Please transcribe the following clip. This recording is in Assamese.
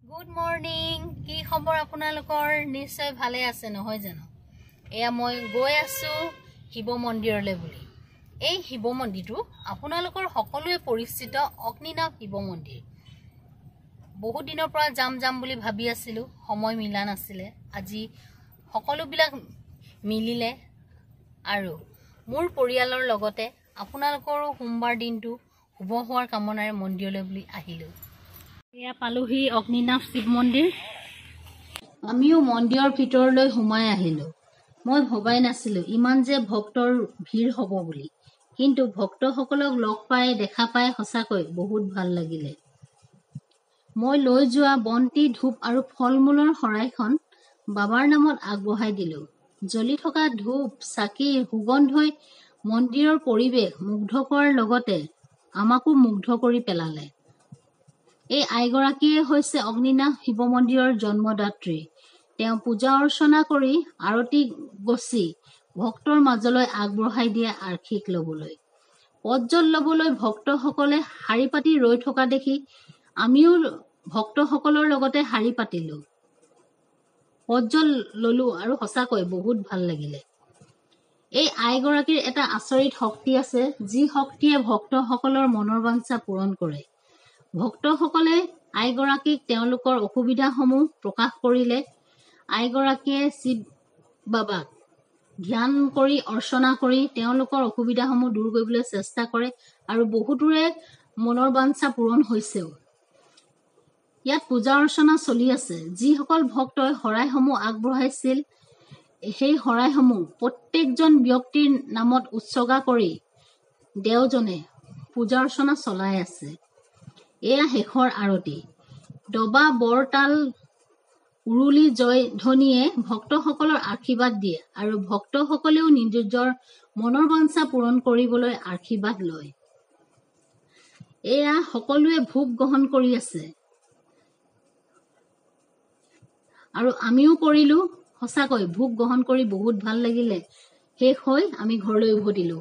Good morning. কি খবৰ আপোনালোকৰ? নিশ্চয় ভালে আছে নহয় জানো? এয়া মই গৈ আছো শিৱ মন্দিৰলৈ বুলি। এই শিৱ মন্দিৰটো আপোনালোকৰ সকলোৱে পৰিচিত অগ্নিনাভ শিৱ মন্দিৰ। বহুত দিনৰ পৰা যাম বুলি ভাবি আছিলো, সময় মিলা নাছিলে। আজি সকলোবিলাক মিলিলে আৰু মোৰ পৰিয়ালৰ লগতে আপোনালোকৰো সোমবাৰ দিনটো শুভ হোৱাৰ কামনাৰে মন্দিৰলৈ বুলি আহিলো। এয়া পালোহি অগ্নিনাভ শিৱ মন্দিৰ। আমিও মন্দিৰৰ ভিতৰলৈ সোমাই আহিলো। মই ভবাই নাছিলো ইমান যে ভক্তৰ ভিৰ হ'ব বুলি, কিন্তু ভক্তসকলক লগ পাই দেখা পাই সঁচাকৈ বহুত ভাল লাগিলে। মই লৈ যোৱা বন্তি, ধূপ আৰু ফল মূলৰ শৰাইখন বাবাৰ নামত আগবঢ়াই দিলো। জ্বলি থকা ধূপ চাকিৰ সুগন্ধই মন্দিৰৰ পৰিৱেশ মুগ্ধ কৰাৰ লগতে আমাকো মুগ্ধ কৰি পেলালে। এই আইগৰাকীয়ে হৈছে অগ্নিনাভ শিৱ মন্দিৰৰ জন্মদাত্ৰী। তেওঁ পূজা অৰ্চনা কৰি আৰতি গছি ভক্তৰ মাজলৈ আগবঢ়াই দিয়ে আশীষ লবলৈ। পদজল লবলৈ ভক্তসকলে শাৰী পাতি ৰৈ থকা দেখি আমিও ভক্তসকলৰ লগতে শাৰী পাতিলো, পদজল ললো আৰু সঁচাকৈ বহুত ভাল লাগিলে। এই আইগৰাকীৰ এটা আচৰিত শক্তি আছে, যি শক্তিয়ে ভক্তসকলৰ মনৰ বাঞ্ছা পূৰণ কৰে। ভক্তসকলে আইগৰাকীক তেওঁলোকৰ অসুবিধাসমূহ প্ৰকাশ কৰিলে আইগৰাকীয়ে শিৱ বাবাক ধ্যান কৰি অৰ্চনা কৰি তেওঁলোকৰ অসুবিধাসমূহ দূৰ কৰিবলৈ চেষ্টা কৰে আৰু বহুতোৰে মনৰ বাঞ্ছা পূৰণ হৈছেও। ইয়াত পূজা অৰ্চনা চলি আছে। যিসকল ভক্তই শৰাইসমূহ আগবঢ়াইছিল সেই শৰাইসমূহ প্ৰত্যেকজন ব্যক্তিৰ নামত উৎসৰ্গা কৰি দেওজনে পূজা অৰ্চনা চলাই আছে। এয়া শেষৰ আৰতি। ডবা, বৰতাল, উৰুলি জয় ধ্বনিয়ে ভক্তসকলৰ আশীৰ্বাদ দিয়ে আৰু ভক্তসকলেও নিজৰ মনৰ বাঞ্ছা পূৰণ কৰিবলৈ আশীৰ্বাদ লয়। এয়া সকলোৱে ভোগ গ্ৰহণ কৰি আছে আৰু আমিও কৰিলো। সঁচাকৈ ভোগ গ্ৰহণ কৰি বহুত ভাল লাগিলে। শেষ হৈ আমি ঘৰলৈ উভতিলো।